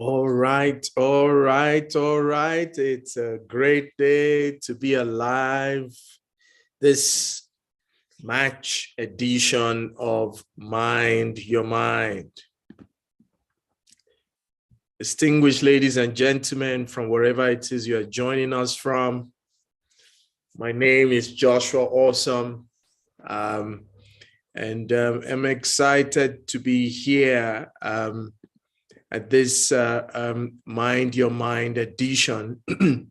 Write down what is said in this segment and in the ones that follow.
All right, all right, all right. It's a great day to be alive. This March edition of Mind Your Mind. Distinguished ladies and gentlemen from wherever it is you are joining us from, my name is Joshua Awesome, and I'm excited to be here at this Mind Your Mind edition. For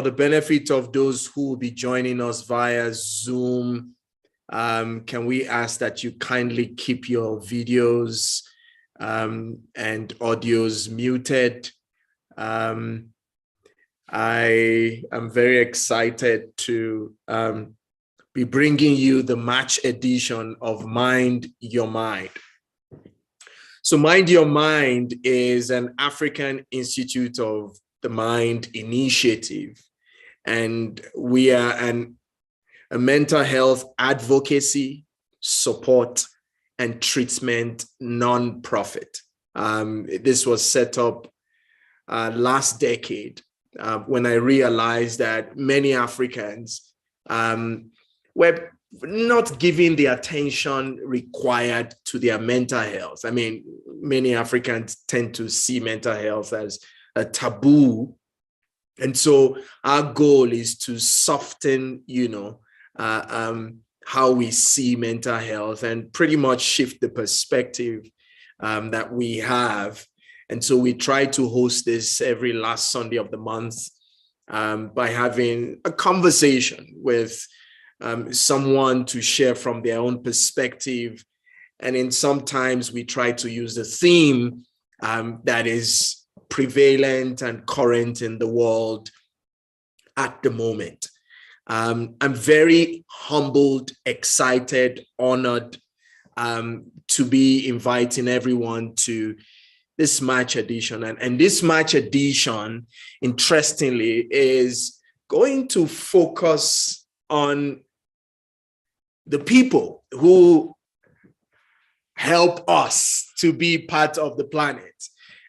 the benefit of those who will be joining us via Zoom, can we ask that you kindly keep your videos and audios muted? I am very excited to be bringing you the March edition of Mind Your Mind. So Mind Your Mind is an African Institute of the Mind initiative, and we are a mental health advocacy, support, and treatment nonprofit. This was set up last decade when I realized that many Africans were not giving the attention required to their mental health. I mean, many Africans tend to see mental health as a taboo. And so our goal is to soften, how we see mental health and pretty much shift the perspective that we have. And so we try to host this every last Sunday of the month by having a conversation with someone to share from their own perspective. And then sometimes we try to use a theme that is prevalent and current in the world at the moment. I'm very humbled, excited, honored to be inviting everyone to this March edition. And this March edition, interestingly, is going to focus on the people who help us to be part of the planet.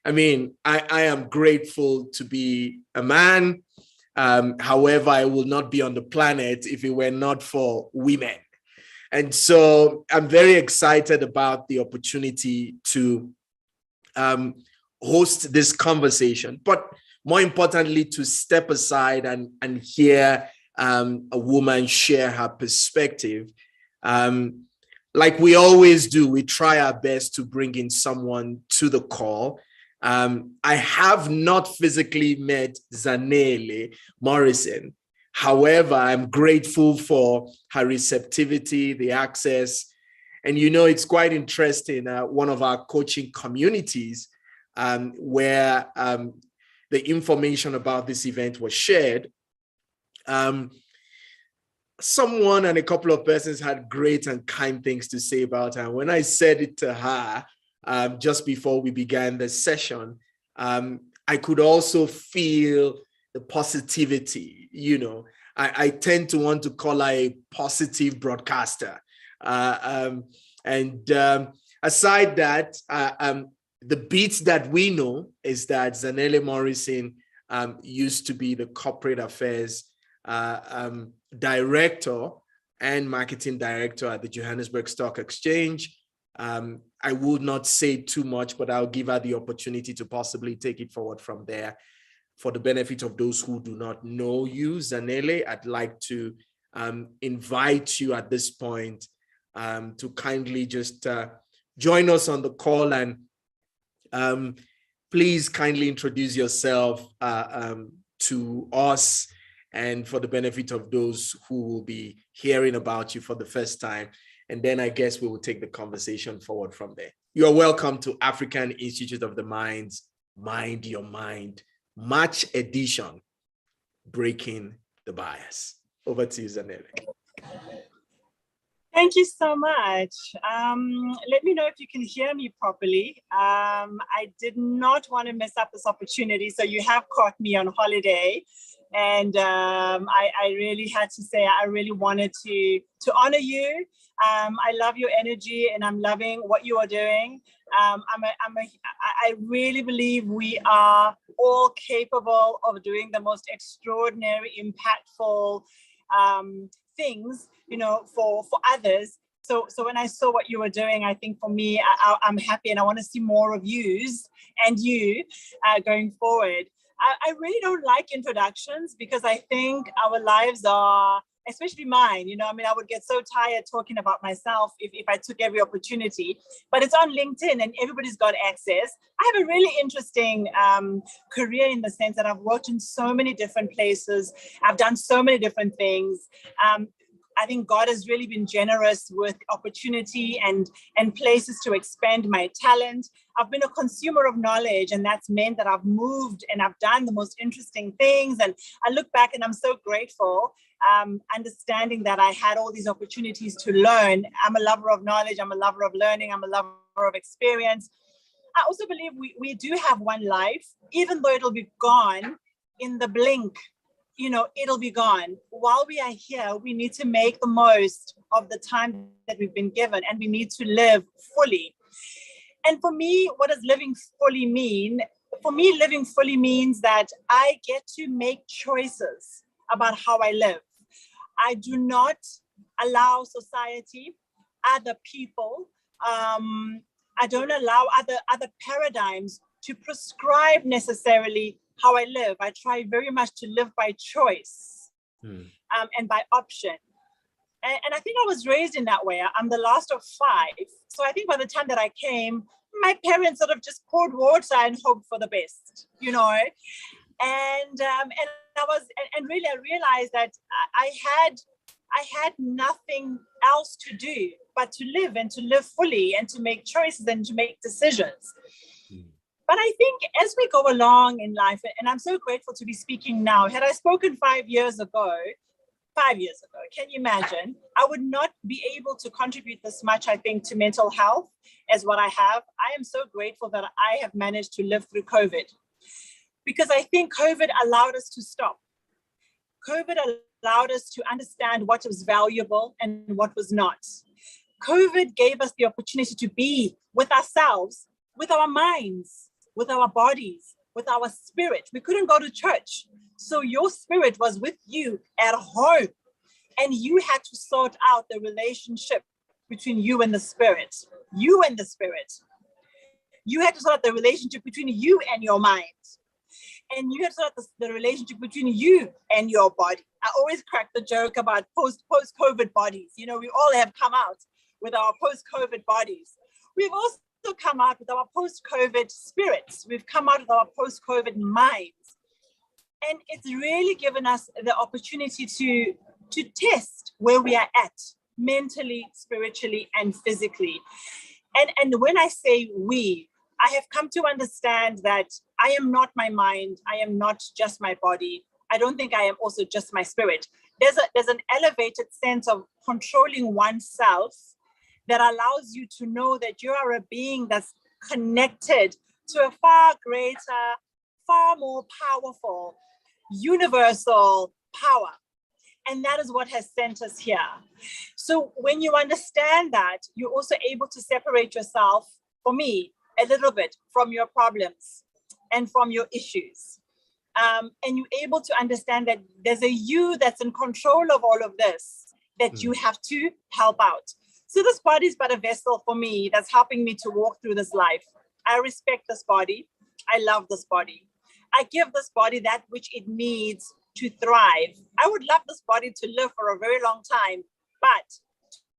I mean, I am grateful to be a man. However, I will not be on the planet if it were not for women. And so I'm very excited about the opportunity to host this conversation, but more importantly, to step aside and hear a woman share her perspective. Like we always do, we try our best to bring in someone to the call. I have not physically met Zanele Morrison. However, I'm grateful for her receptivity, the access. And it's quite interesting. One of our coaching communities where the information about this event was shared, someone and a couple of persons had great and kind things to say about her. When I said it to her just before we began the session, I could also feel the positivity. I tend to want to call her a positive broadcaster. Aside that, the bit that we know is that Zanele Morrison used to be the corporate affairs director and marketing director at the Johannesburg Stock Exchange. I would not say too much, but I'll give her the opportunity to possibly take it forward from there. For the benefit of those who do not know you, Zanele, I'd like to invite you at this point to kindly just join us on the call and please kindly introduce yourself to us and for the benefit of those who will be hearing about you for the first time. And then I guess we will take the conversation forward from there. You're welcome to African Institute of the Mind's Mind Your Mind, March edition, Breaking the Bias. Over to you, Zanele. Thank you so much. Let me know if you can hear me properly. I did not want to mess up this opportunity, so you have caught me on holiday. And I really had to say, I really wanted to honor you. I love your energy, and I'm loving what you are doing. I really believe we are all capable of doing the most extraordinary, impactful things, for others. So when I saw what you were doing, I think for me, I'm happy, and I want to see more of yous and you going forward. I really don't like introductions, because I think our lives are, especially mine, I would get so tired talking about myself if I took every opportunity, but it's on LinkedIn and everybody's got access. I have a really interesting career, in the sense that I've worked in so many different places. I've done so many different things. I think God has really been generous with opportunity and places to expand my talent. I've been a consumer of knowledge, and that's meant that I've moved and I've done the most interesting things. And I look back and I'm so grateful, understanding that I had all these opportunities to learn. I'm a lover of knowledge. I'm a lover of learning. I'm a lover of experience. I also believe we do have one life, even though it'll be gone in the blink. It'll be gone. While we are here, we need to make the most of the time that we've been given, and we need to live fully. And for me, what does living fully mean? For me, living fully means that I get to make choices about how I live. I do not allow society, other people, I don't allow other paradigms to prescribe necessarily how I live. I try very much to live by choice and by option. And I think I was raised in that way. I'm the last of 5. So I think by the time that I came, my parents sort of just poured water and hoped for the best, And really I realized that I had nothing else to do but to live, and to live fully, and to make choices and to make decisions. But I think as we go along in life, and I'm so grateful to be speaking now. Had I spoken 5 years ago, can you imagine? I would not be able to contribute this much, I think, to mental health as what I have. I am so grateful that I have managed to live through COVID, because I think COVID allowed us to stop. COVID allowed us to understand what was valuable and what was not. COVID gave us the opportunity to be with ourselves, with our minds, with our bodies, with our spirit. We couldn't go to church. So your spirit was with you at home, and you had to sort out the relationship between you and the spirit. You and the spirit. You had to sort out the relationship between you and your mind. And you had to sort out the relationship between you and your body. I always crack the joke about post-COVID bodies. We all have come out with our post-COVID bodies. We've also come out with our post-COVID spirits. We've come out with our post-COVID minds. And it's really given us the opportunity to test where we are at mentally, spiritually, and physically. And when I say we, I have come to understand that I am not my mind. I am not just my body. I don't think I am also just my spirit. There's an elevated sense of controlling oneself that allows you to know that you are a being that's connected to a far greater, far more powerful, universal power. And that is what has sent us here. So when you understand that, you're also able to separate yourself, for me, a little bit from your problems and from your issues. And you're able to understand that there's a you that's in control of all of this, that you have to help out. So this body is but a vessel for me that's helping me to walk through this life. I respect this body. I love this body. I give this body that which it needs to thrive. I would love this body to live for a very long time, but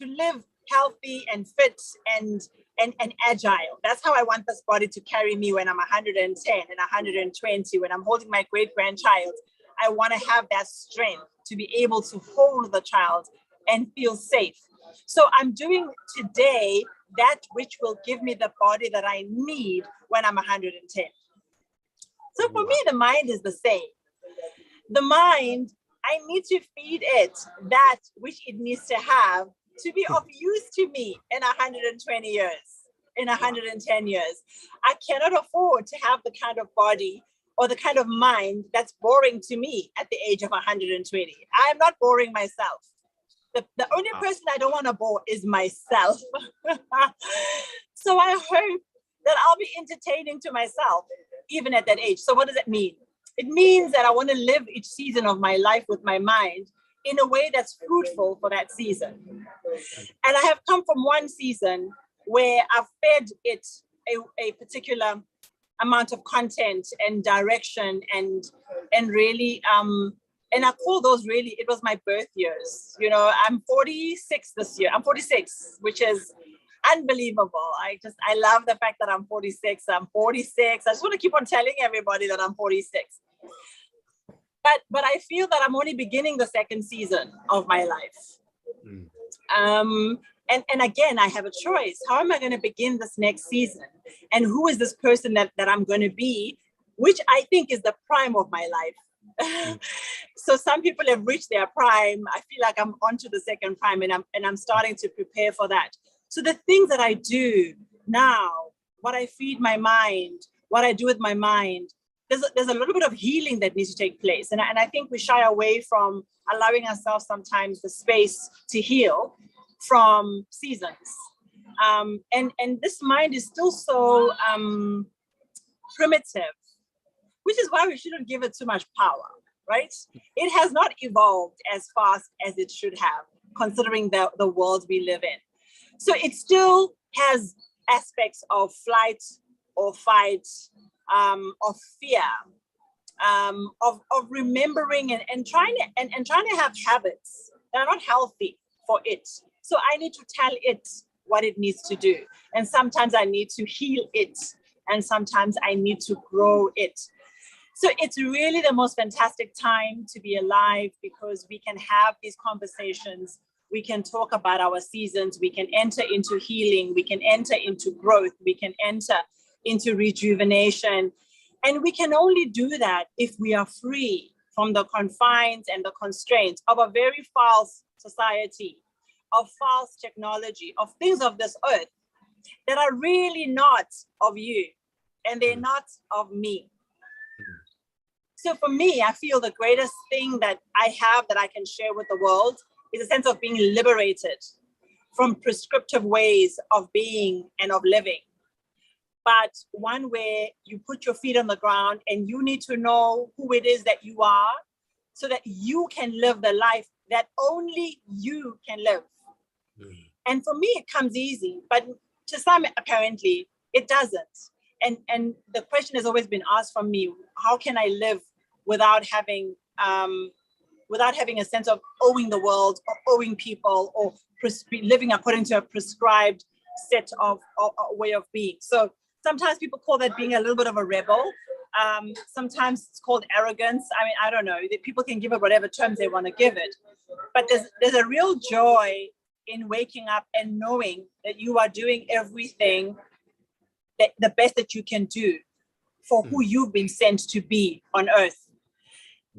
to live healthy and fit and agile. That's how I want this body to carry me when I'm 110 and 120, when I'm holding my great-grandchild. I want to have that strength to be able to hold the child and feel safe. So I'm doing today that which will give me the body that I need when I'm 110. So for me, the mind is the same. The mind, I need to feed it that which it needs to have to be of use to me in 120 years, in 110 years. I cannot afford to have the kind of body or the kind of mind that's boring to me at the age of 120. I'm not boring myself. The only person I don't want to bore is myself. So I hope that I'll be entertaining to myself, even at that age. So what does it mean? It means that I want to live each season of my life with my mind in a way that's fruitful for that season. And I have come from one season where I've fed it a particular amount of content and direction and really and I call those really, it was my birth years. You know, I'm 46 this year. I'm 46, which is unbelievable. I love the fact that I'm 46. I'm 46. I just want to keep on telling everybody that I'm 46. But I feel that I'm only beginning the second season of my life. And again, I have a choice. How am I going to begin this next season? And who is this person that I'm going to be, which I think is the prime of my life. So some people have reached their prime. I feel like I'm onto the second prime, and I'm starting to prepare for that. So the things that I do now, what I feed my mind, what I do with my mind, there's a little bit of healing that needs to take place. And I think we shy away from allowing ourselves sometimes the space to heal from seasons. And this mind is still so primitive, which is why we shouldn't give it too much power, right? It has not evolved as fast as it should have, considering the world we live in. So it still has aspects of flight or fight, of fear, of remembering and trying to have habits that are not healthy for it. So I need to tell it what it needs to do. And sometimes I need to heal it. And sometimes I need to grow it. So it's really the most fantastic time to be alive, because we can have these conversations. We can talk about our seasons. We can enter into healing. We can enter into growth. We can enter into rejuvenation. And we can only do that if we are free from the confines and the constraints of a very false society, of false technology, of things of this earth that are really not of you, and they're not of me. So for me, I feel the greatest thing that I have that I can share with the world is a sense of being liberated from prescriptive ways of being and of living. But one where you put your feet on the ground and you need to know who it is that you are, so that you can live the life that only you can live. And for me, it comes easy, but to some, apparently, it doesn't. And the question has always been asked from me: how can I live without having a sense of owing the world or owing people, or living according to a prescribed set of way of being? So sometimes people call that being a little bit of a rebel. Sometimes it's called arrogance. I mean, I don't know. People can give it whatever terms they want to give it. But there's a real joy in waking up and knowing that you are doing everything that the best that you can do for who you've been sent to be on earth.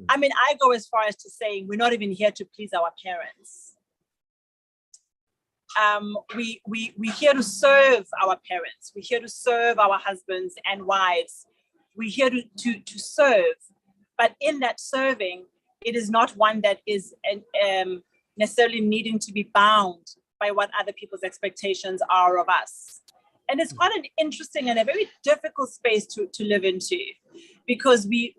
I mean, I go as far as to saying we're not even here to please our parents. We're here to serve our parents. We're here to serve our husbands and wives. We're here to serve. But in that serving, it is not one that is necessarily needing to be bound by what other people's expectations are of us. And it's quite an interesting and a very difficult space to live into, because we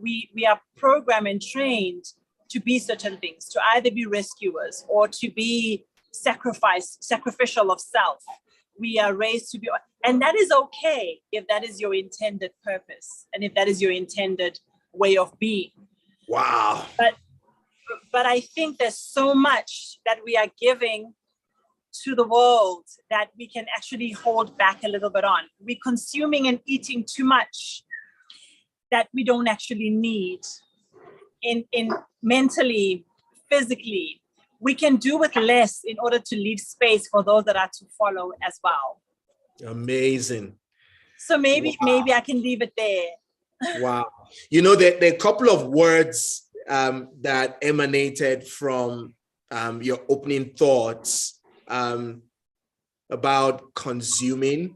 are programmed and trained to be certain things, to either be rescuers or to be sacrificial of self. We are raised to be, and that is okay if that is your intended purpose and if that is your intended way of being. Wow. But I think there's so much that we are giving to the world that we can actually hold back a little bit on. We're consuming and eating too much that we don't actually need in mentally, physically. We can do with less in order to leave space for those that are to follow as well. Amazing. So maybe I can leave it there. Wow. You know, there are a couple of words that emanated from your opening thoughts about consuming,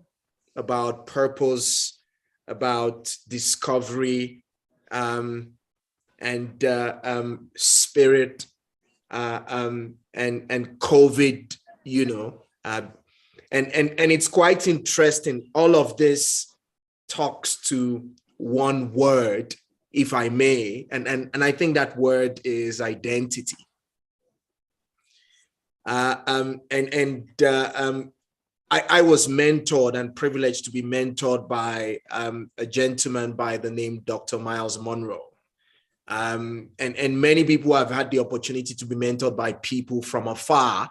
about purpose, about discovery, and spirit, and COVID, and it's quite interesting. All of this talks to one word, if I may, and I think that word is identity. I was mentored and privileged to be mentored by a gentleman by the name Dr. Myles Munroe. And many people have had the opportunity to be mentored by people from afar,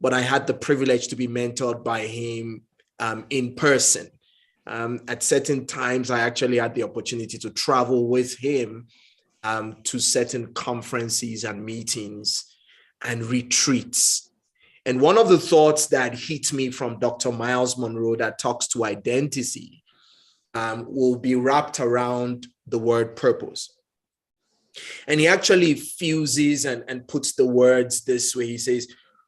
but I had the privilege to be mentored by him in person. At certain times, I actually had the opportunity to travel with him to certain conferences and meetings and retreats. And one of the thoughts that hit me from Dr. Myles Munroe that talks to identity will be wrapped around the word purpose. And he actually fuses and puts the words this way. He says,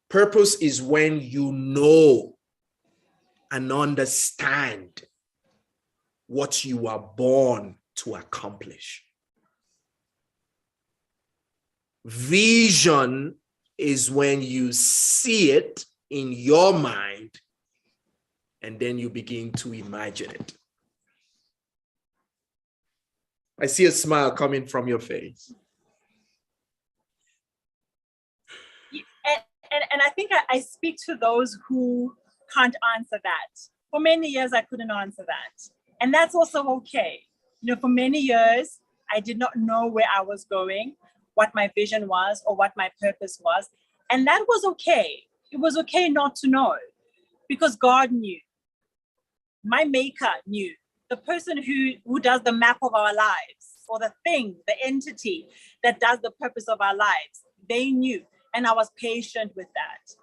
purpose is when you know and understand what you are born to accomplish. Vision is when you see it in your mind and then you begin to imagine it. I see a smile coming from your face. And I think I speak to those who can't answer that. For many years, I couldn't answer that. And that's also okay. For many years, I did not know where I was going, what my vision was, or what my purpose was. And that was okay. It was okay not to know, because God knew. My maker knew. The person who does the map of our lives, or the thing, the entity that does the purpose of our lives, they knew. And I was patient with that.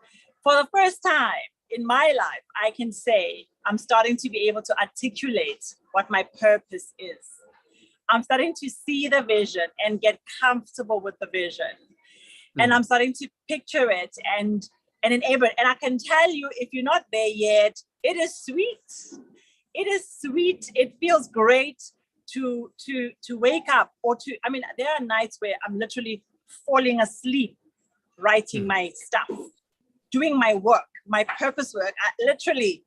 For the first time in my life, I can say I'm starting to be able to articulate what my purpose is. I'm starting to see the vision and get comfortable with the vision. And I'm starting to picture it and enable it. And I can tell you, if you're not there yet, it is sweet. It is sweet. It feels great to wake up, or there are nights where I'm literally falling asleep, writing my stuff, doing my work, my purpose work, literally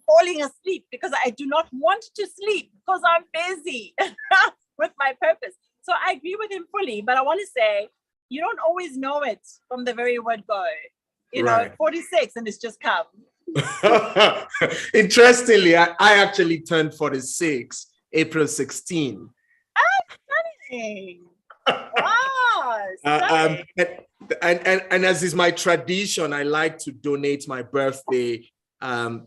falling asleep because I do not want to sleep because I'm busy with my purpose. So I agree with him fully, but I want to say, you don't always know it from the very word go. Right. 46 and it's just come. Interestingly, I actually turned 46 April 16. Stunning. Wow. Stunning. And as is my tradition, I like to donate my birthday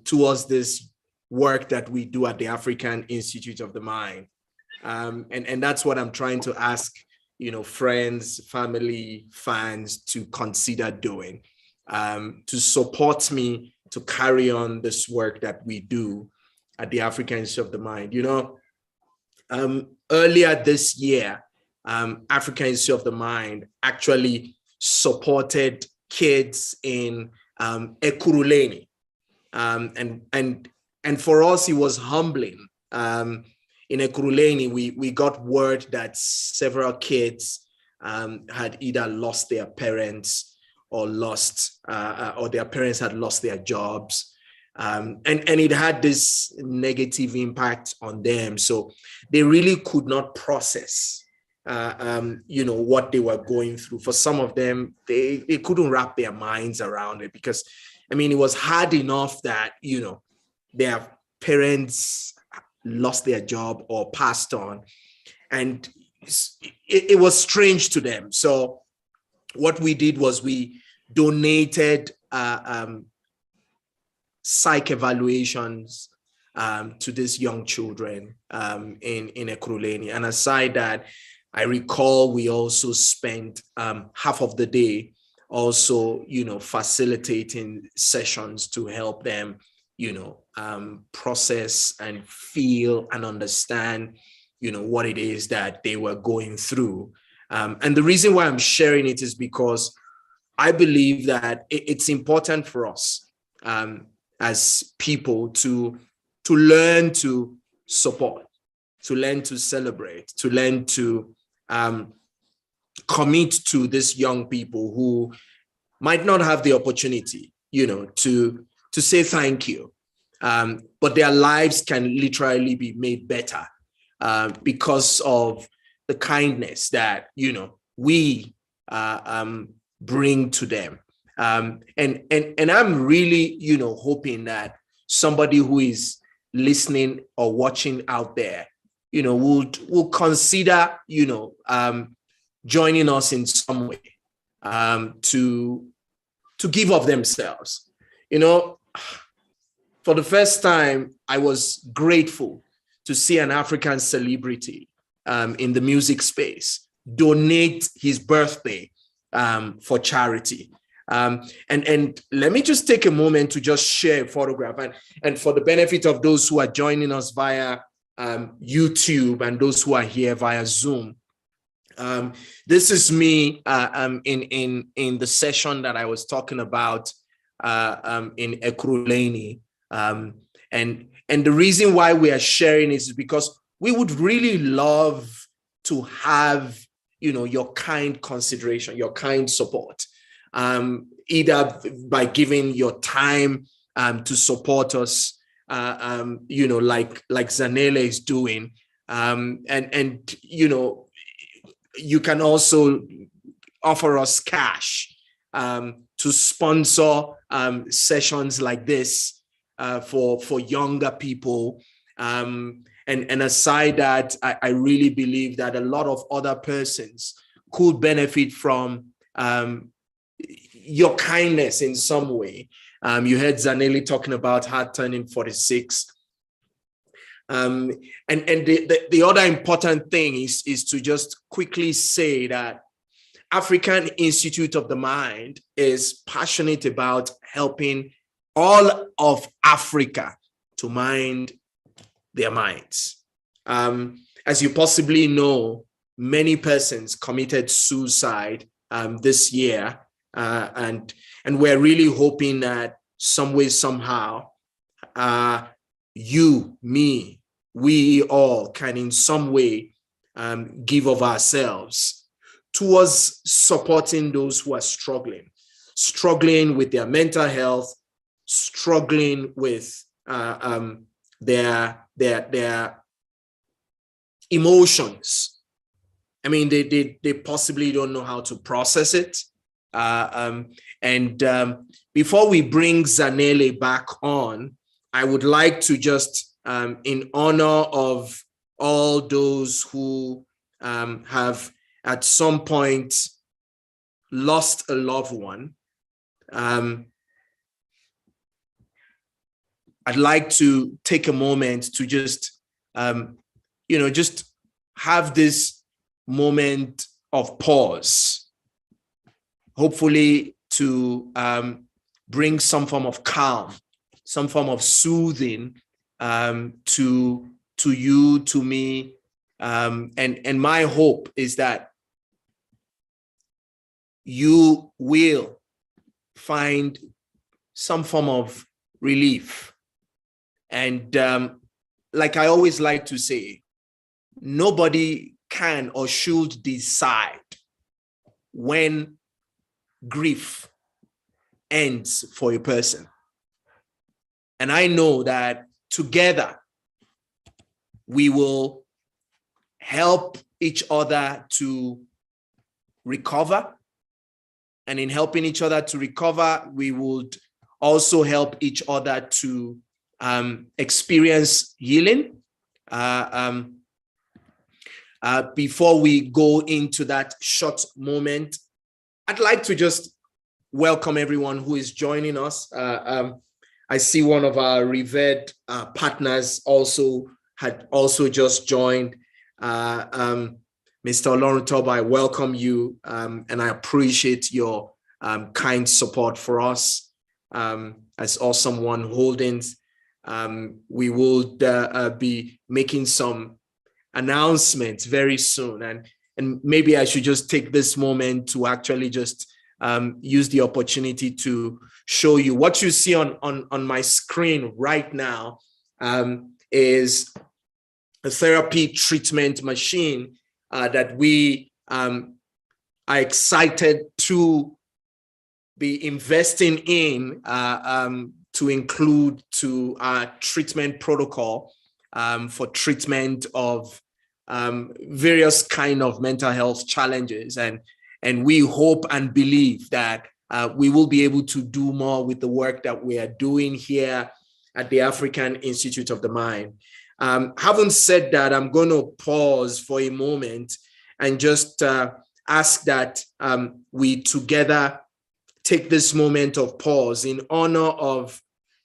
towards this work that we do at the African Institute of the Mind. And that's what I'm trying to ask, friends, family, fans to consider doing, to support me to carry on this work that we do at the African Institute of the Mind. Earlier this year, African Institute of the Mind actually supported kids in Ekurhuleni. And for us, it was humbling. In Ekurhuleni, we got word that several kids had either lost their parents or their parents had lost their jobs. And it had this negative impact on them. So they really could not process, what they were going through. For some of them, they couldn't wrap their minds around it because, it was hard enough that, their parents lost their job or passed on. And it was strange to them. So what we did was we donated psych evaluations to these young children in Ekurhuleni. And aside that, I recall we also spent half of the day also, facilitating sessions to help them, process and feel and understand, what it is that they were going through. And the reason why I'm sharing it is because I believe that it's important for us as people to learn to support. to learn to celebrate, to learn to commit to these young people who might not have the opportunity, to say thank you. But their lives can literally be made better because of the kindness that, we bring to them. And I'm really, hoping that somebody who is listening or watching out there, will consider, joining us in some way to give of themselves. For the first time, I was grateful to see an African celebrity in the music space donate his birthday for charity. And let me just take a moment to just share a photograph, and for the benefit of those who are joining us via YouTube and those who are here via Zoom. This is me in the session that I was talking about in Ekurhuleni. And the reason why we are sharing is because we would really love to have, your kind consideration, your kind support, either by giving your time to support us, like Zanele is doing, and you can also offer us cash to sponsor sessions like this for younger people. And aside that, I really believe that a lot of other persons could benefit from your kindness in some way. You heard Zanele talking about her turning 46. And the other important thing is to just quickly say that African Institute of the Mind is passionate about helping all of Africa to mind their minds. As you possibly know, many persons committed suicide this year, and we're really hoping that some way, somehow, you, me, we all can in some way give of ourselves towards supporting those who are struggling with their mental health, struggling with their emotions. I mean, they possibly don't know how to process it. Before we bring Zanele back on, I would like to just, in honor of all those who have at some point lost a loved one, I'd like to take a moment to just, just have this moment of pause, hopefully to bring some form of calm, some form of soothing to you, to me. And my hope is that you will find some form of relief. And like I always like to say, nobody can or should decide when grief ends for a person. And I know that together we will help each other to recover. And in helping each other to recover, we would also help each other to experience healing. Before we go into that short moment, I'd like to just welcome everyone who is joining us. I see one of our revered partners had just joined. Mr. Oloruntoba, I welcome you, and I appreciate your kind support for us as Awesome One Holdings. We will be making some announcements very soon, and maybe I should just take this moment to actually just use the opportunity to show you what you see on my screen right now. Is a therapy treatment machine that we are excited to be investing in to include to our treatment protocol for treatment of various kind of mental health challenges. And we hope and believe that we will be able to do more with the work that we are doing here at the African Institute of the Mind. Having said that, I'm going to pause for a moment and just ask that we together take this moment of pause in honor of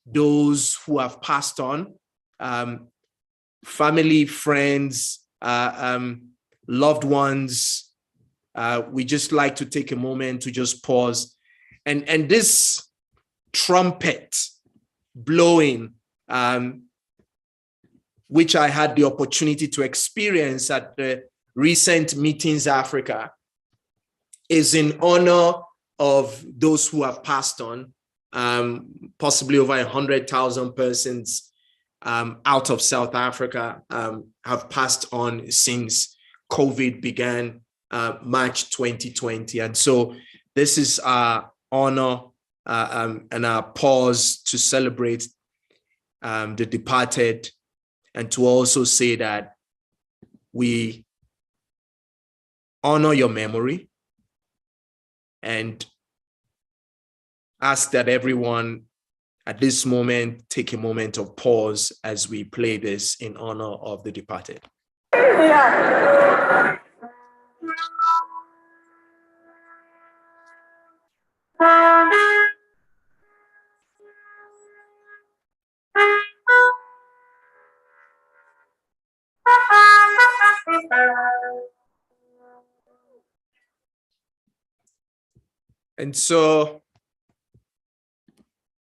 those who have passed on, family, friends, loved ones. We just like to take a moment to just pause. And this trumpet blowing, which I had the opportunity to experience at the recent Meetings Africa, is in honor of those who have passed on, possibly over 100,000 persons out of South Africa have passed on since COVID began March 2020. And so this is our honor and our pause to celebrate the departed, and to also say that we honor your memory and ask that everyone at this moment take a moment of pause as we play this in honor of the departed. And so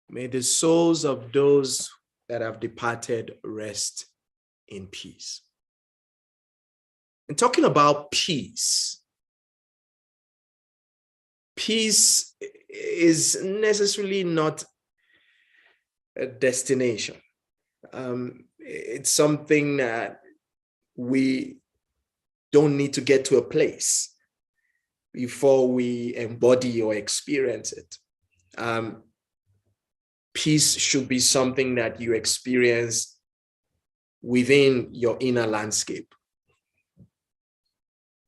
may the souls of those that have departed rest in peace. And talking about peace, peace is necessarily not a destination. It's something that we don't need to get to a place before we embody or experience it. Peace should be something that you experience within your inner landscape.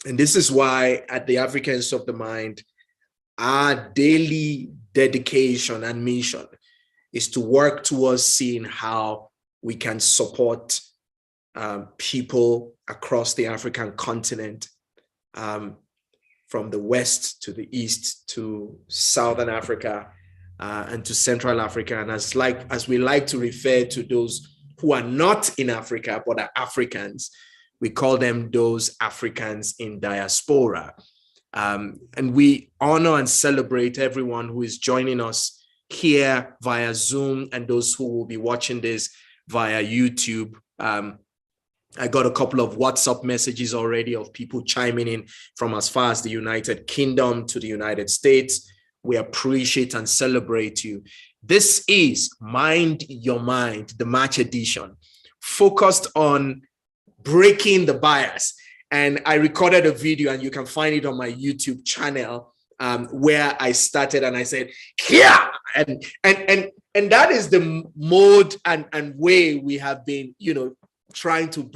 And this is why at the Africans of the Mind, our daily dedication and mission is to work towards seeing how we can support people across the African continent, from the West to the East to Southern Africa and to Central Africa. And as we like to refer to those who are not in Africa, but are Africans, we call them those Africans in diaspora. And we honor and celebrate everyone who is joining us here via Zoom and those who will be watching this via YouTube. I got a couple of WhatsApp messages already of people chiming in from as far as the United Kingdom to the United States. We appreciate and celebrate you. This is Mind Your Mind, the March edition, focused on breaking the bias. And I recorded a video, and you can find it on my YouTube channel, where I started and I said, yeah, and that is the mode and way we have been, trying to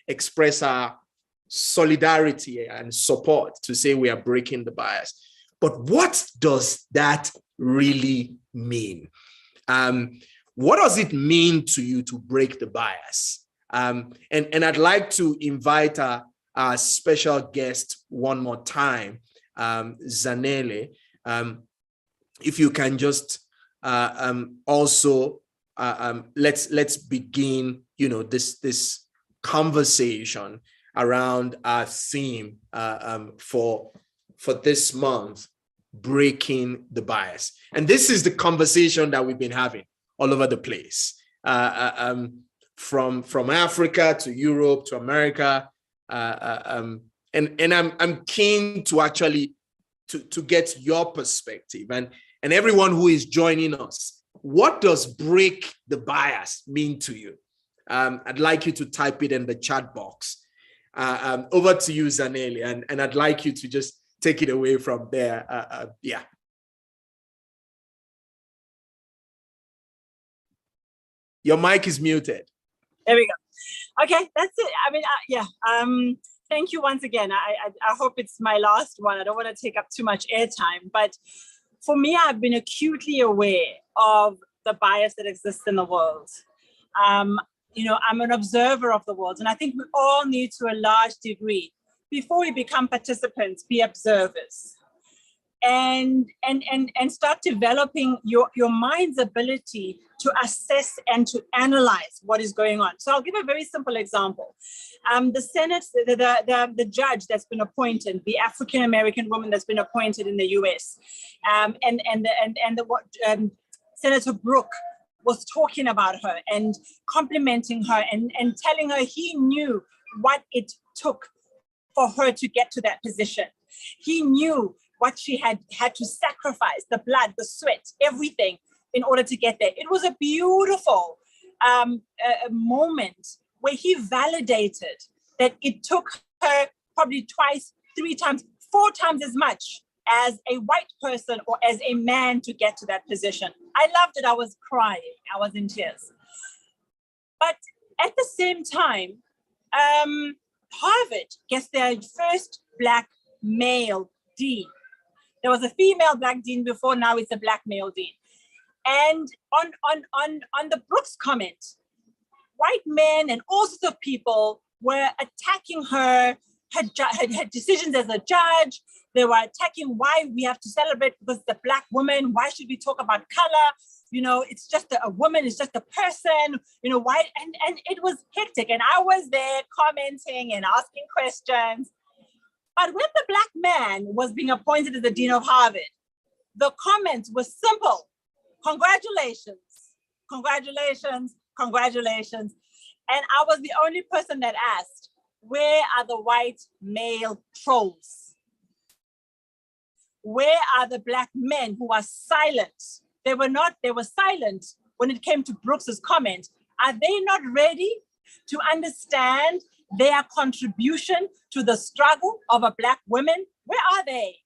express our solidarity and support to say we are breaking the bias. But what does that really mean? What does it mean to you to break the bias? And I'd like to invite our special guest one more time, Zanele. If you can just also let's begin, this conversation around our theme for this month, breaking the bias. And this is the conversation that we've been having all over the place, from Africa to Europe to America, and I'm keen to actually to get your perspective and everyone who is joining us. What does break the bias mean to you? I'd like you to type it in the chat box. Over to you, Zanele, and I'd like you to just take it away from there. Yeah. Your mic is muted. There we go. Okay, that's it. I mean, yeah. Thank you once again. I hope it's my last one. I don't want to take up too much airtime, but for me, I've been acutely aware of the bias that exists in the world. You know, I'm an observer of the world, and I think we all need, to a large degree, before we become participants, be observers, and start developing your mind's ability to assess and to analyze what is going on. So I'll give a very simple example. The Senate, the judge that's been appointed, the African American woman that's been appointed in the U.S., Senator Brooke was talking about her and complimenting her and telling her he knew what it took for her to get to that position. He knew what she had to sacrifice, the blood, the sweat, everything in order to get there. It was a beautiful moment where he validated that it took her probably twice, 3 times, 4 times as much as a white person or as a man to get to that position. I loved it. I was crying. I was in tears. But at the same time, Harvard gets their first Black male dean. There was a female Black dean before, now it's a Black male dean. And on the Brooks comment, white men and all sorts of people were attacking her decisions as a judge. They were attacking why we have to celebrate because the Black woman. Why should we talk about color? You know, it's just a woman, it's just a person, you know, why? And it was hectic. And I was there commenting and asking questions. But when the Black man was being appointed as the dean of Harvard, the comments were simple. Congratulations, congratulations, congratulations. And I was the only person that asked, where are the white male trolls? Where are the Black men who are silent? They were silent when it came to Brooks's comment. Are they not ready to understand their contribution to the struggle of a Black woman? Where are they?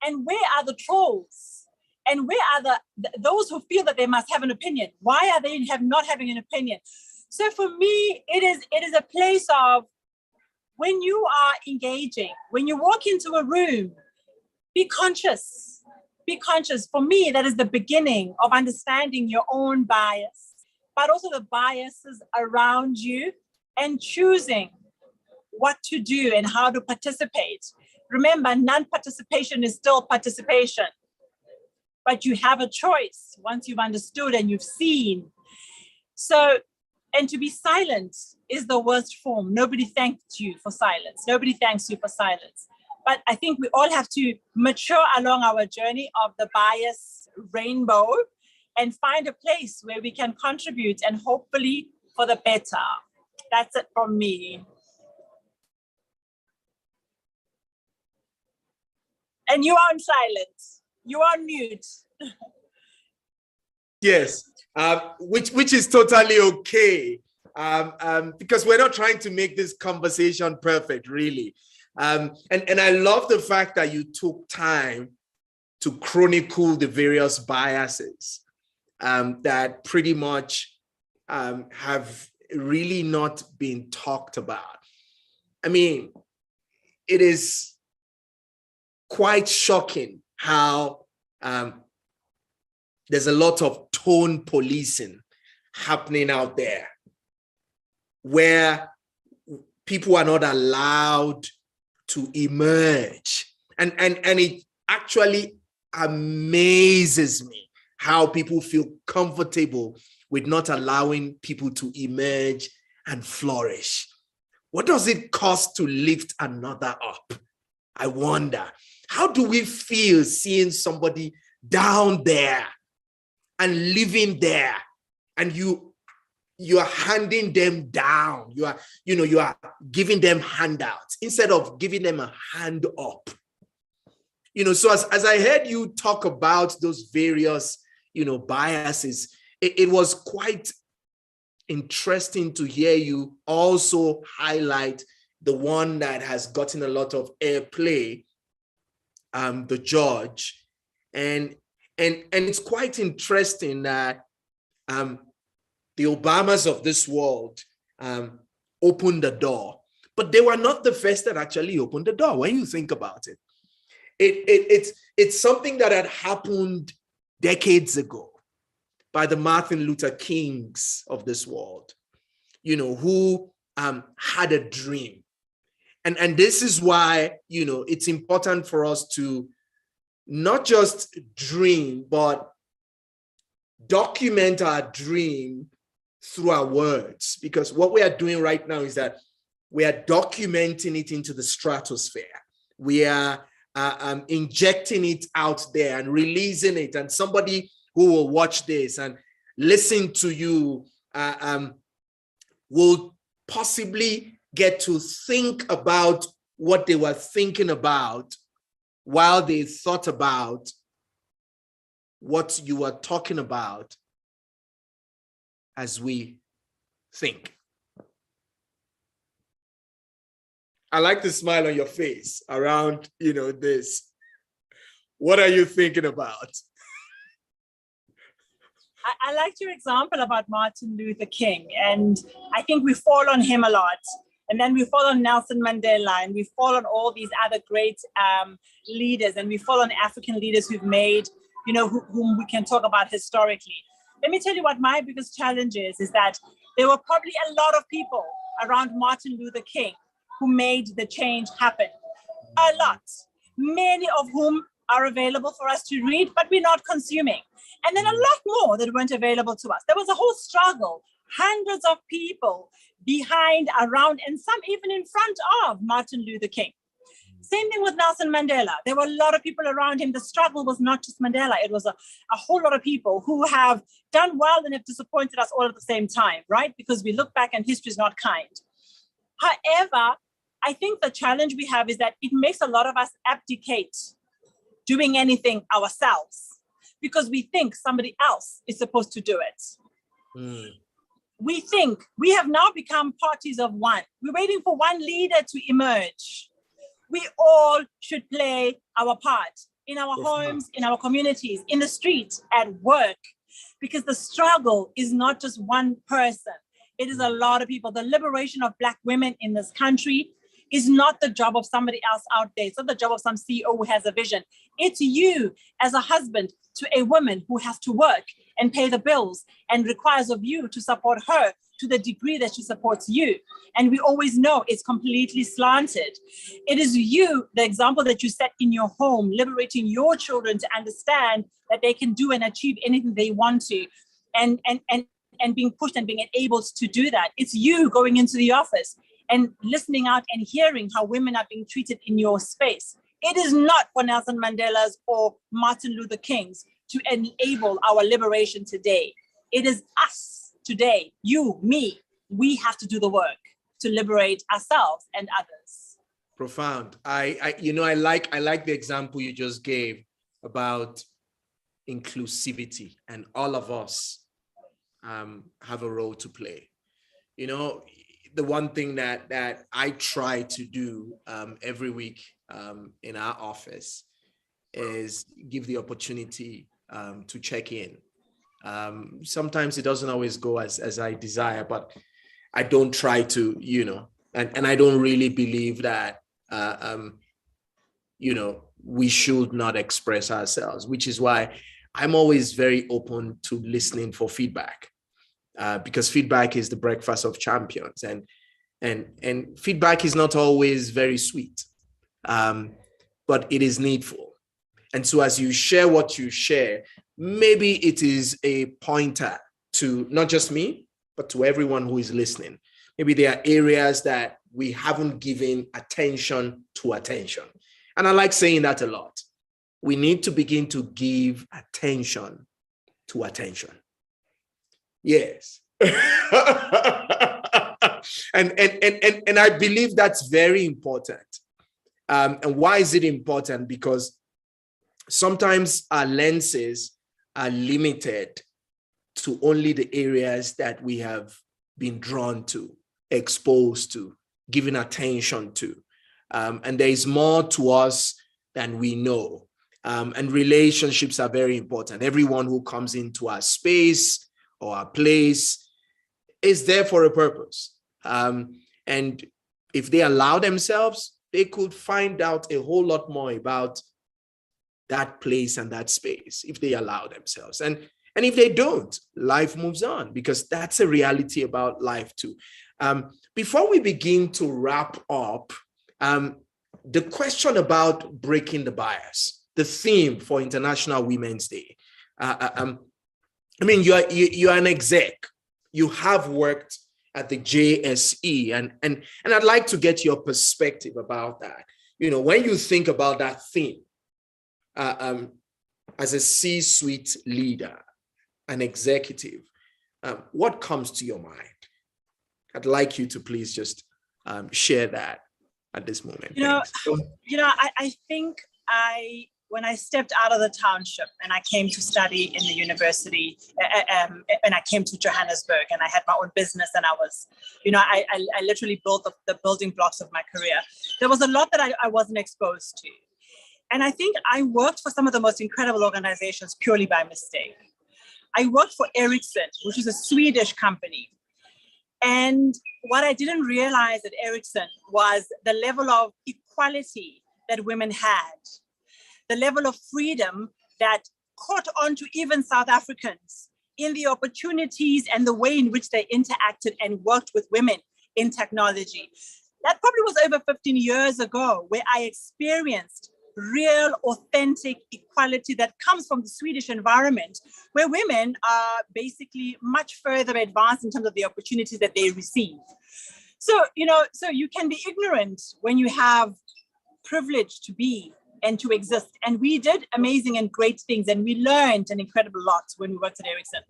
And where are the trolls? And where are those who feel that they must have an opinion? Why are they not having an opinion? So for me, it is a place of, when you are engaging, when you walk into a room, be conscious. Be conscious. For me, that is the beginning of understanding your own bias, but also the biases around you, and choosing what to do and how to participate. Remember, non-participation is still participation, but you have a choice once you've understood and you've seen. So, and to be silent is the worst form. Nobody thanked you for silence. Nobody thanks you for silence. But I think we all have to mature along our journey of the bias rainbow and find a place where we can contribute, and hopefully for the better. That's it from me. And you are on silence. You are on mute. Yes, which is totally okay, because we're not trying to make this conversation perfect, really. And I love the fact that you took time to chronicle the various biases that pretty much have really not been talked about. I mean, it is quite shocking how there's a lot of tone policing happening out there, where people are not allowed to emerge. And it actually amazes me how people feel comfortable with not allowing people to emerge and flourish. What does it cost to lift another up? I wonder, how do we feel seeing somebody down there and living there, and you are handing them down? You are giving them handouts instead of giving them a hand up. So as I heard you talk about those various, biases, it was quite interesting to hear you also highlight the one that has gotten a lot of airplay, the judge. And it's quite interesting that the Obamas of this world opened the door, but they were not the first that actually opened the door. When you think about it, it's something that had happened decades ago by the Martin Luther Kings of this world, who had a dream. And this is why, it's important for us to not just dream, but document our dream through our words. Because what we are doing right now is that we are documenting it into the stratosphere. We are injecting it out there and releasing it. And somebody who will watch this and listen to you will possibly get to think about what they were thinking about while they thought about what you were talking about as we think. I like the smile on your face around, this. What are you thinking about? I liked your example about Martin Luther King, and I think we fall on him a lot. And then we fall on Nelson Mandela, and we fall on all these other great leaders, and we fall on African leaders who've made, whom we can talk about historically. Let me tell you what my biggest challenge is that there were probably a lot of people around Martin Luther King who made the change happen. A lot. Many of whom are available for us to read, but we're not consuming. And then a lot more that weren't available to us. There was a whole struggle, hundreds of people behind, around, and some even in front of Martin Luther King. Same thing with Nelson Mandela. There were a lot of people around him. The struggle was not just Mandela. It was a whole lot of people who have done well and have disappointed us all at the same time, right? Because we look back and history is not kind. However, I think the challenge we have is that it makes a lot of us abdicate doing anything ourselves because we think somebody else is supposed to do it. We think we have now become parties of one. We're waiting for one leader to emerge. We all should play our part in our homes, in our communities, in the street, at work, because the struggle is not just one person. It is a lot of people. The liberation of Black women in this country is not the job of somebody else out there. It's not the job of some CEO who has a vision. It's you as a husband to a woman who has to work and pay the bills and requires of you to support her to the degree that she supports you. And we always know it's completely slanted. It is you, the example that you set in your home, liberating your children to understand that they can do and achieve anything they want to, and being pushed and being enabled to do that. It's you going into the office and listening out and hearing how women are being treated in your space. It is not for Nelson Mandela's or Martin Luther King's to enable our liberation today. It is us today, you, me. We have to do the work to liberate ourselves and others. Profound. I like the example you just gave about inclusivity, and all of us have a role to play. The one thing that I try to do every week in our office is give the opportunity to check in. Sometimes it doesn't always go as I desire, but I don't try to, and I don't really believe that, we should not express ourselves, which is why I'm always very open to listening for feedback. Because feedback is the breakfast of champions, and feedback is not always very sweet, but it is needful. And so as you share what you share, maybe it is a pointer to not just me, but to everyone who is listening. Maybe there are areas that we haven't given attention to attention. And I like saying that a lot. We need to begin to give attention to attention. Yes. and I believe that's very important. And why is it important? Because sometimes our lenses are limited to only the areas that we have been drawn to, exposed to, given attention to. And there is more to us than we know. And relationships are very important. Everyone who comes into our space or our place is there for a purpose. And if they allow themselves, they could find out a whole lot more about that place and that space if they allow themselves. And if they don't, life moves on, because that's a reality about life too. Before we begin to wrap up, the question about breaking the bias, the theme for International Women's Day. I mean, you're an exec. You have worked at the JSE, and I'd like to get your perspective about that. You know, when you think about that theme, as a C-suite leader, an executive, what comes to your mind? I'd like you to please just share that at this moment. I think when I stepped out of the township and I came to study in the university, and I came to Johannesburg, and I had my own business, and I was, I literally built the building blocks of my career. There was a lot that I wasn't exposed to. And I think I worked for some of the most incredible organizations purely by mistake. I worked for Ericsson, which is a Swedish company. And what I didn't realize at Ericsson was the level of equality that women had, the level of freedom that caught on to even South Africans in the opportunities and the way in which they interacted and worked with women in technology. That probably was over 15 years ago, where I experienced real, authentic equality that comes from the Swedish environment, where women are basically much further advanced in terms of the opportunities that they receive. So you can be ignorant when you have privilege to be and to exist. And we did amazing and great things, and we learned an incredible lot when we worked at Ericsson.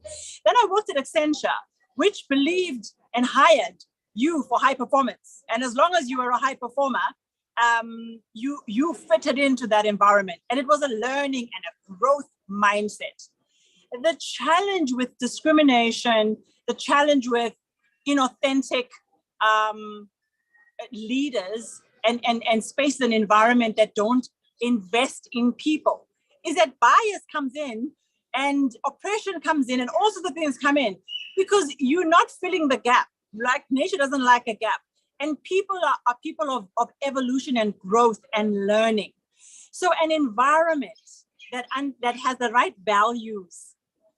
Then I worked at Accenture, which believed and hired you for high performance. And as long as you were a high performer, you fitted into that environment. And it was a learning and a growth mindset. The challenge with discrimination, the challenge with inauthentic leaders and spaces and environment that don't invest in people is that bias comes in and oppression comes in and all sorts of things come in because you're not filling the gap. Like nature doesn't like a gap. And people are people of evolution and growth and learning. So an environment that has the right values,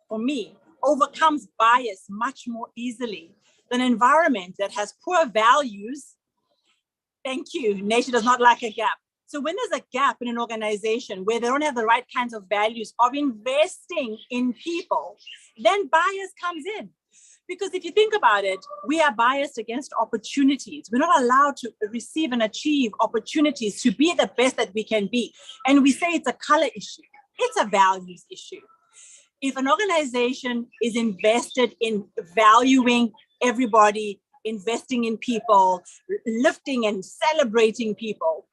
for me, overcomes bias much more easily than an environment that has poor values. Thank you. Nature does not like a gap. So when there's a gap in an organization where they don't have the right kinds of values of investing in people, then bias comes in. Because if you think about it, we are biased against opportunities. We're not allowed to receive and achieve opportunities to be the best that we can be. And we say it's a color issue. It's a values issue. If an organization is invested in valuing everybody, investing in people, lifting and celebrating people,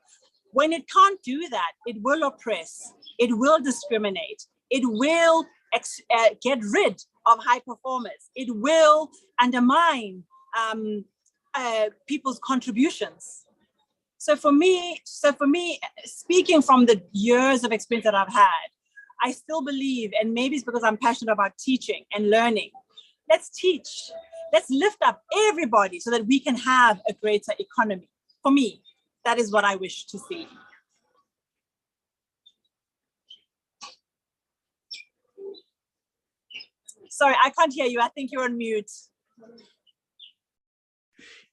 when it can't do that, it will oppress, it will discriminate, it will get rid of high performers. It will undermine people's contributions. So for me, speaking from the years of experience that I've had, I still believe, and maybe it's because I'm passionate about teaching and learning, let's teach, let's lift up everybody so that we can have a greater economy. For me, that is what I wish to see. Sorry, I can't hear you. I think you're on mute.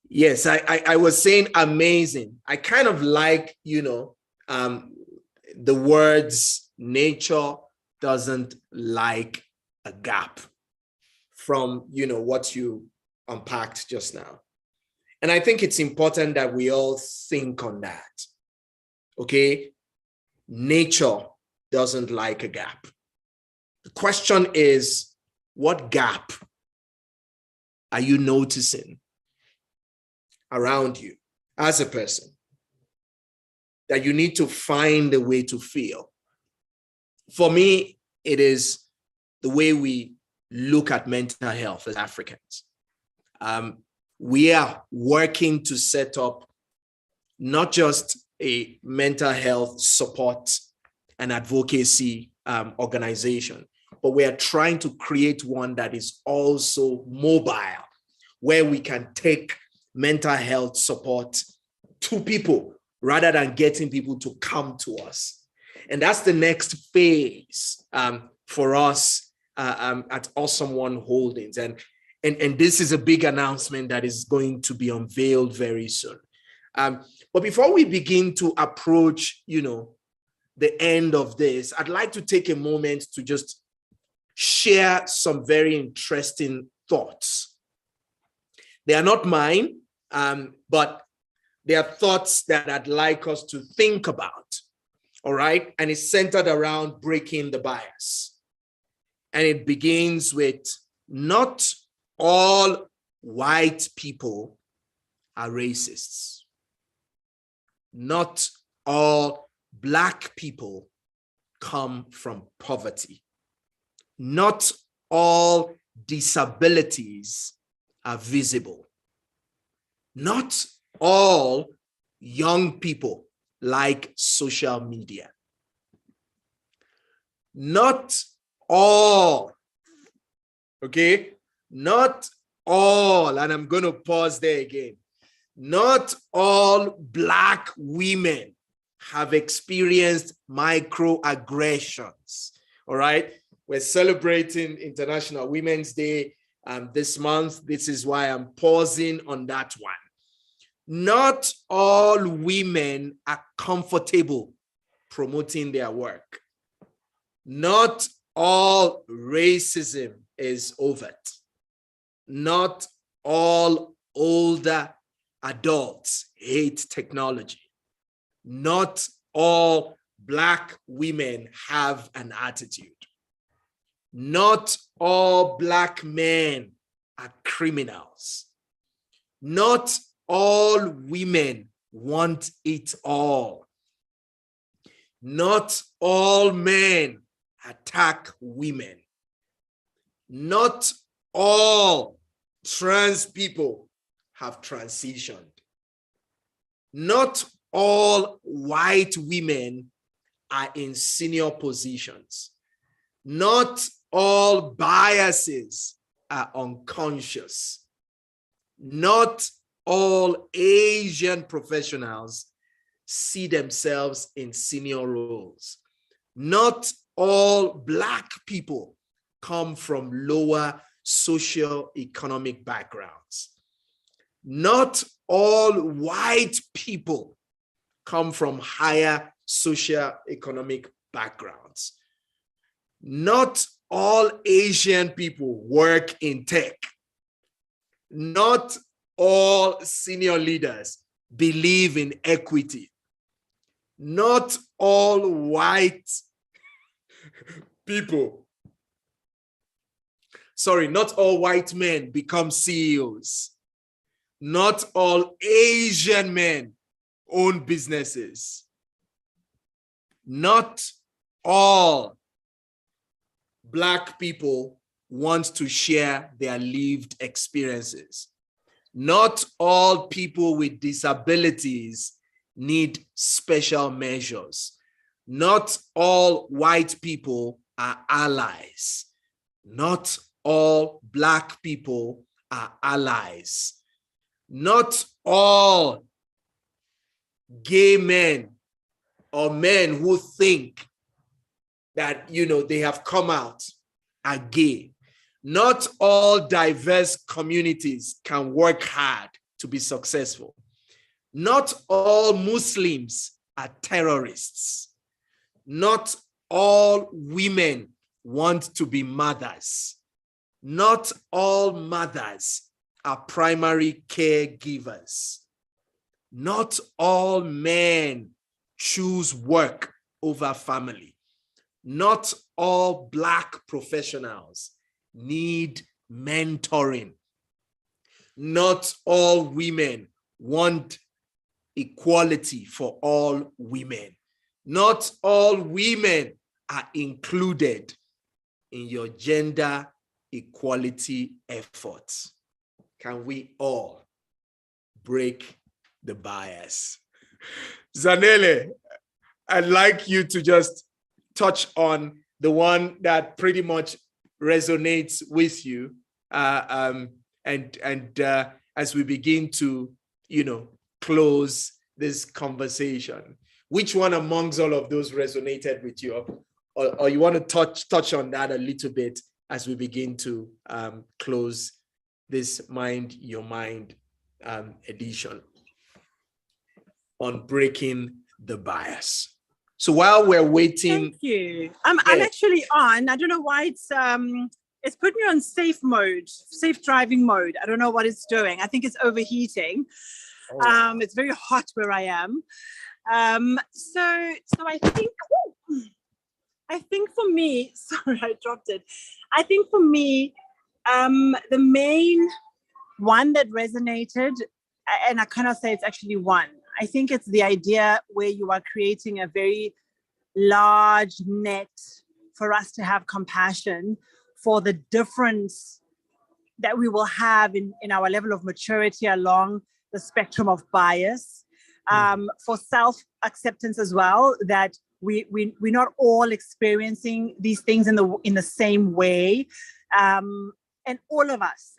Yes, I was saying amazing. I kind of like, the words nature doesn't like a gap from, what you unpacked just now. And I think it's important that we all think on that. Okay? Nature doesn't like a gap. The question is, what gap are you noticing around you as a person that you need to find a way to fill? For me, it is the way we look at mental health as Africans. We are working to set up not just a mental health support and advocacy organization, but we are trying to create one that is also mobile, where we can take mental health support to people rather than getting people to come to us. And that's the next phase for us at Awesome One Holdings. And this is a big announcement that is going to be unveiled very soon. But before we begin to approach, the end of this, I'd like to take a moment to just share some very interesting thoughts. They are not mine, but they are thoughts that I'd like us to think about, all right? And it's centered around breaking the bias. And it begins with, not all white people are racists. Not all Black people come from poverty. Not all disabilities are visible. Not all young people like social media. Not all, okay? Not all, and I'm going to pause there again. Not all Black women have experienced microaggressions, all right? We're celebrating International Women's Day this month. This is why I'm pausing on that one. Not all women are comfortable promoting their work. Not all racism is overt. Not all older adults hate technology. Not all Black women have an attitude. Not all Black men are criminals. Not all women want it all. Not all men attack women. Not all trans people have transitioned. Not all white women are in senior positions. Not all biases are unconscious. Not all Asian professionals see themselves in senior roles. Not all Black people come from lower socio-economic backgrounds. Not all white people come from higher socio-economic backgrounds. Not all Asian people work in tech. Not all senior leaders believe in equity. Not all white people, not all white men become CEOs. Not all Asian men own businesses. Not all Black people want to share their lived experiences. Not all people with disabilities need special measures. Not all white people are allies. Not all Black people are allies. Not all gay men or men who think that, they have come out are gay. Not all diverse communities can work hard to be successful. Not all Muslims are terrorists. Not all women want to be mothers. Not all mothers are primary caregivers. Not all men choose work over family. Not all Black professionals need mentoring. Not all women want equality for all women. Not all women are included in your gender equality efforts. can we all break the bias? Zanele, I'd like you to just touch on the one that pretty much resonates with you. As we begin to, close this conversation, which one amongst all of those resonated with you? Or you want to touch on that a little bit as we begin to close this Mind Your Mind edition on breaking the bias. So while we're waiting, thank you. I'm actually on. I don't know why it's put me on safe driving mode. I don't know what it's doing. I think it's overheating. Oh. It's very hot where I am. So I think for me, sorry, I dropped it. I think for me, the main one that resonated, and I cannot say it's actually one. I think it's the idea where you are creating a very large net for us to have compassion for the difference that we will have in our level of maturity along the spectrum of bias, for self-acceptance as well, that we're not all experiencing these things in the same way, and all of us.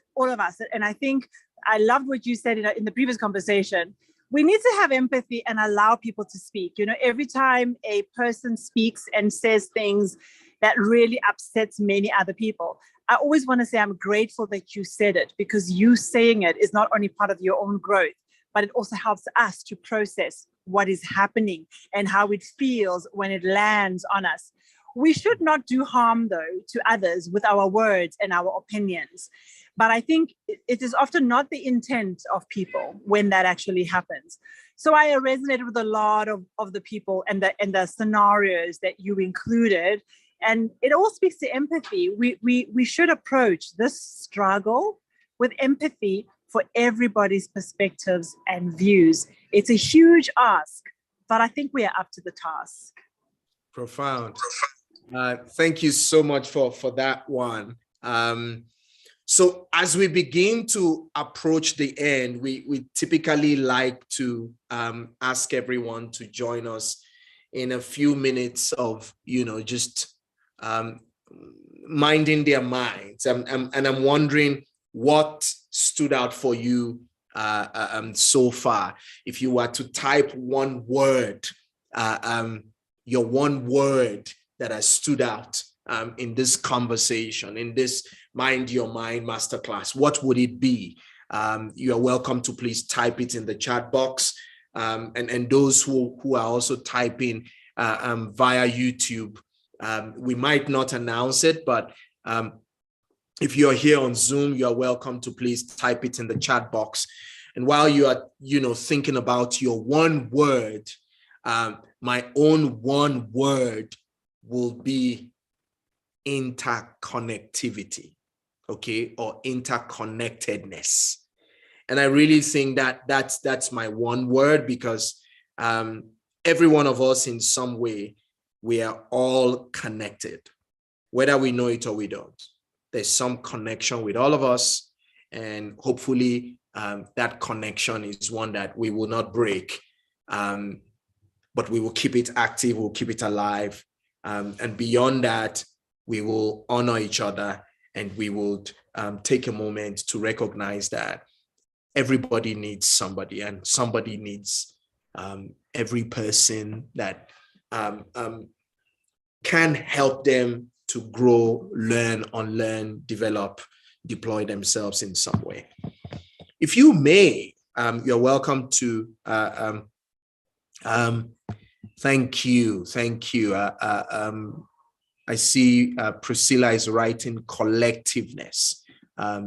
And I think I loved what you said in the previous conversation. We need to have empathy and allow people to speak. Every time a person speaks and says things that really upsets many other people, I always want to say I'm grateful that you said it, because you saying it is not only part of your own growth, but it also helps us to process what is happening and how it feels when it lands on us. We should not do harm, though, to others with our words and our opinions. But I think it is often not the intent of people when that actually happens. So I resonated with a lot of the people and the scenarios that you included. And it all speaks to empathy. We should approach this struggle with empathy for everybody's perspectives and views. It's a huge ask, but I think we are up to the task. Profound. Thank you so much for that one. So as we begin to approach the end, we typically like to ask everyone to join us in a few minutes of, just minding their minds. And I'm wondering what stood out for you so far. If you were to type one word, your one word that has stood out in this conversation, in this Mind Your Mind masterclass, what would it be? You are welcome to please type it in the chat box. And those who are also typing via YouTube, we might not announce it, but if you're here on Zoom, you're welcome to please type it in the chat box. And while you are, thinking about your one word, my own one word will be interconnectivity, okay, or interconnectedness. And I really think that that's my one word, because every one of us in some way, we are all connected, whether we know it or we don't. There's some connection with all of us, and hopefully that connection is one that we will not break, but we will keep it active, we'll keep it alive. And beyond that, we will honor each other, and we will take a moment to recognize that everybody needs somebody, and somebody needs every person that can help them to grow, learn, unlearn, develop, deploy themselves in some way. If you may, you're welcome to, thank you. I see Priscilla is writing collectiveness.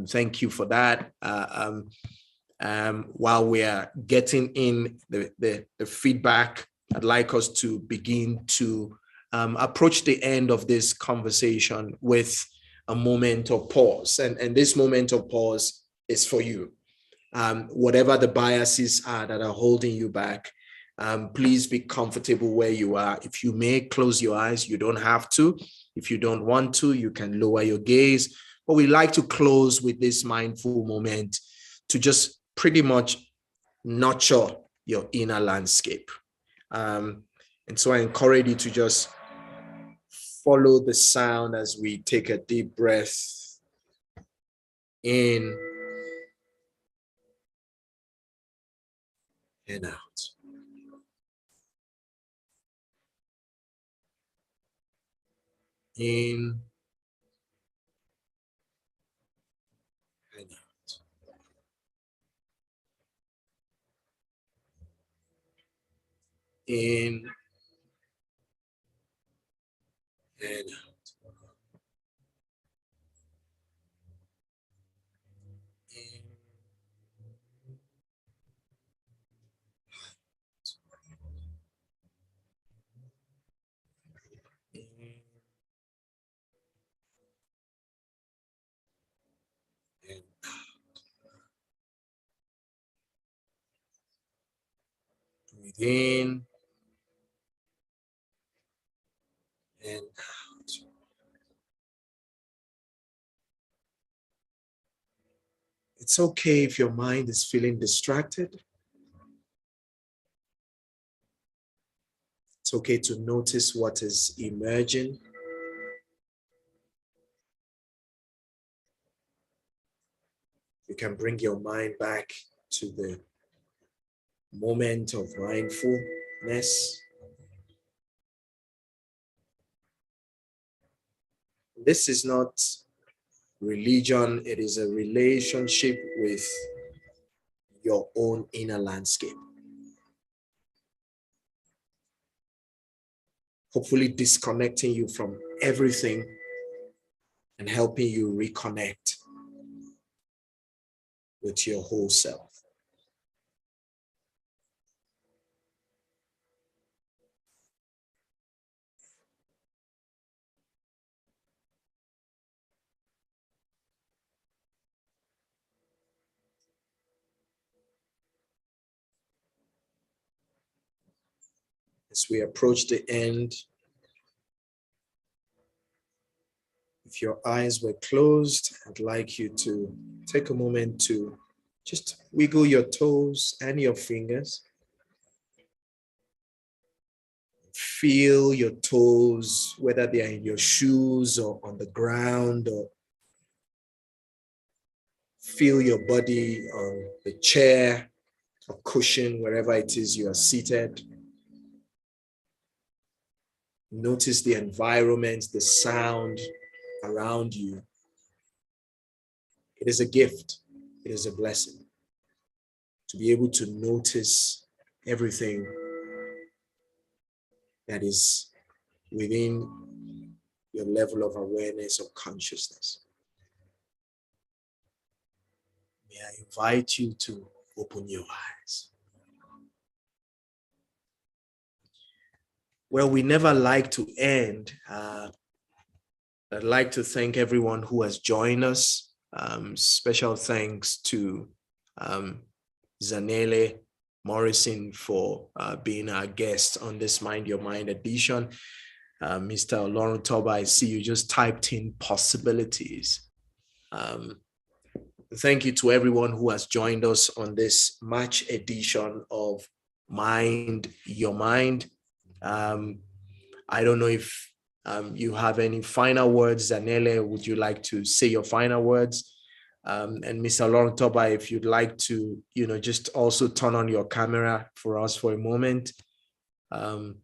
Thank you for that. While we are getting in the feedback, I'd like us to begin to approach the end of this conversation with a moment of pause. And this moment of pause is for you. Whatever the biases are that are holding you back, please be comfortable where you are. If you may, close your eyes. You don't have to. If you don't want to, you can lower your gaze. But we like to close with this mindful moment to just pretty much nurture your inner landscape. And so I encourage you to just follow the sound as we take a deep breath in and out. In and out. In and out. In and breathe in and out. It's okay if your mind is feeling distracted. It's okay to notice what is emerging. You can bring your mind back to the moment of mindfulness. This is not religion, it is a relationship with your own inner landscape. Hopefully disconnecting you from everything and helping you reconnect with your whole self. As we approach the end, if your eyes were closed, I'd like you to take a moment to just wiggle your toes and your fingers. Feel your toes, whether they are in your shoes or on the ground, or feel your body on the chair or cushion, wherever it is you are seated. Notice the environment, the sound around you. It is a gift. It is a blessing to be able to notice everything that is within your level of awareness or consciousness. May I invite you to open your eyes. Well, we never like to end. I'd like to thank everyone who has joined us. Special thanks to Zanele Morrison for being our guest on this Mind Your Mind edition. Mr. Oloruntoba, I see you just typed in possibilities. Thank you to everyone who has joined us on this March edition of Mind Your Mind. I don't know if you have any final words. Zanele, would you like to say your final words? And Mr. Oloruntoba, if you'd like to, just also turn on your camera for us for a moment. Zanele,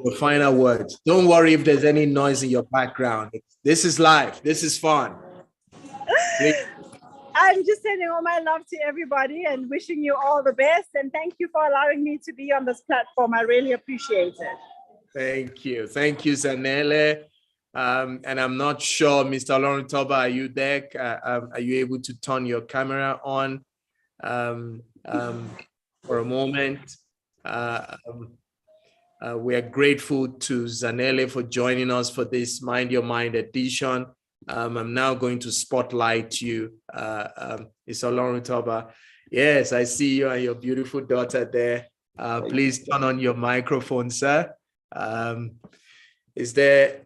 your final words. Don't worry if there's any noise in your background. This is live. This is fun. Please. I'm just sending all my love to everybody and wishing you all the best. And thank you for allowing me to be on this platform. I really appreciate it. Thank you. Thank you, Zanele. And I'm not sure, Mr. Oloruntoba, are you there? Are you able to turn your camera on for a moment? We are grateful to Zanele for joining us for this Mind Your Mind edition. I'm now going to spotlight you, Mr. Oloruntoba. Yes, I see you and your beautiful daughter there. Please turn on your microphone, sir. Is there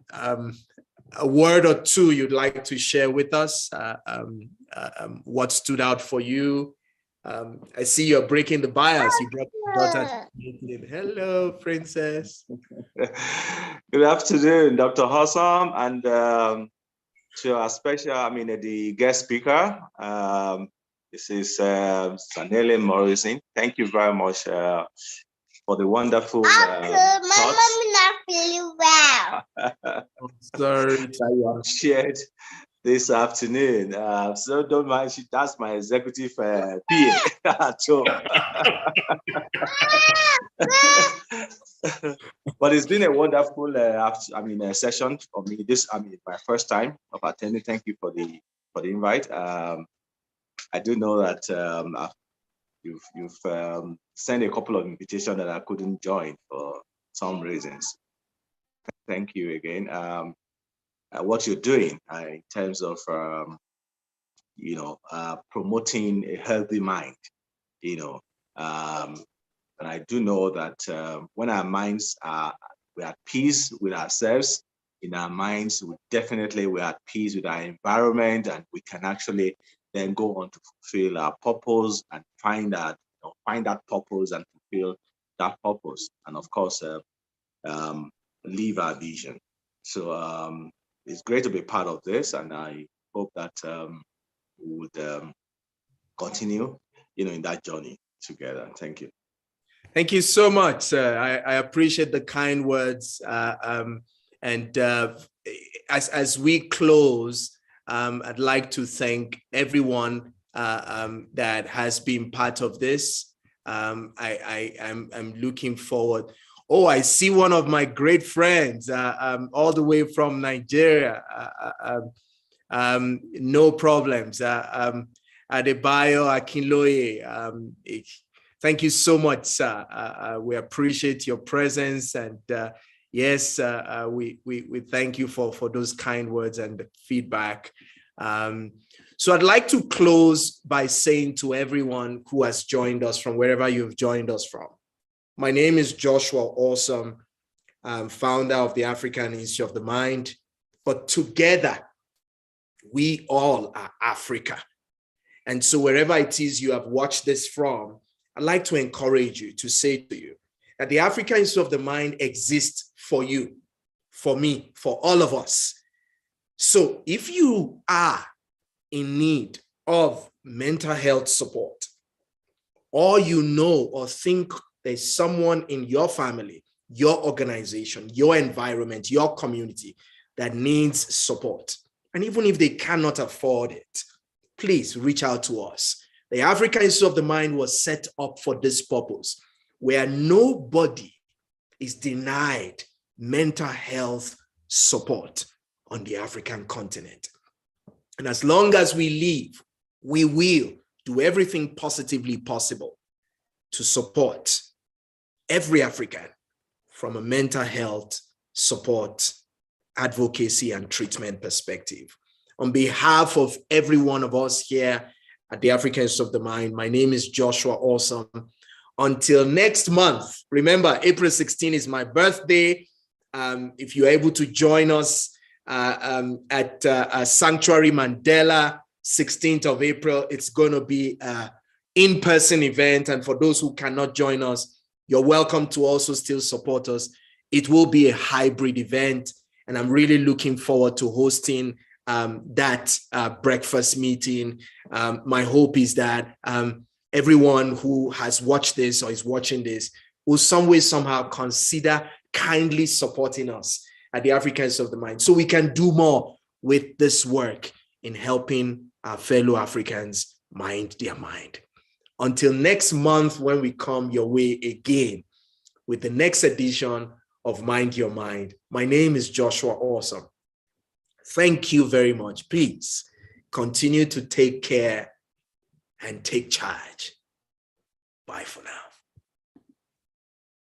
a word or two you'd like to share with us, what stood out for you. I see you're breaking the bias. You brought your daughter. Hello, Princess. Good afternoon, Dr. Hossam, and to our special, the guest speaker. This is Sanele Morrison. Thank you very much for the wonderful my mom not feeling well. Sorry. That you have shared this afternoon. So don't mind, that's my executive PA at home. But it's been a wonderful session for me. This my first time of attending. Thank you for the invite. I do know that you've sent a couple of invitations that I couldn't join for some reasons. Thank you again. What you're doing in terms of promoting a healthy mind, and I do know that when our minds we're at peace with ourselves, in our minds, we're at peace with our environment, and we can actually then go on to fulfill our purpose and find that purpose and fulfill that purpose, and of course, live our vision. So it's great to be part of this, and I hope that we would continue, in that journey together. Thank you. Thank you so much. I appreciate the kind words. As we close, I'd like to thank everyone that has been part of this. I'm looking forward. Oh, I see one of my great friends all the way from Nigeria. No problems. Adebayo Akinloye. Thank you so much, sir. We appreciate your presence, and yes, we thank you for those kind words and the feedback. So I'd like to close by saying to everyone who has joined us from wherever you've joined us from, my name is Joshua Awesome. I'm founder of the African Institute of the Mind, but together we all are Africa. And so wherever it is you have watched this from, I'd like to encourage you to say to you that the African Institute of the Mind exists for you, for me, for all of us. So if you are in need of mental health support, or you know or think there's someone in your family, your organization, your environment, your community that needs support, and even if they cannot afford it, please reach out to us. The African Institute of the Mind was set up for this purpose, where nobody is denied mental health support on the African continent. And as long as we live, we will do everything positively possible to support every African from a mental health support, advocacy, and treatment perspective. On behalf of every one of us here at the African Institute of the Mind, my name is Joshua Awesome. Until next month, remember, April 16 is my birthday. If you're able to join us at Sanctuary Mandela, 16th of April, it's going to be an in-person event. And for those who cannot join us, you're welcome to also still support us. It will be a hybrid event, and I'm really looking forward to hosting that breakfast meeting. My hope is that everyone who has watched this or is watching this will some way, somehow consider kindly supporting us at the African Institute of the Mind, so we can do more with this work in helping our fellow Africans mind their mind. Until next month, when we come your way again with the next edition of Mind Your Mind, my name is Joshua Awesome. Thank you very much. Please continue to take care and take charge. Bye for now.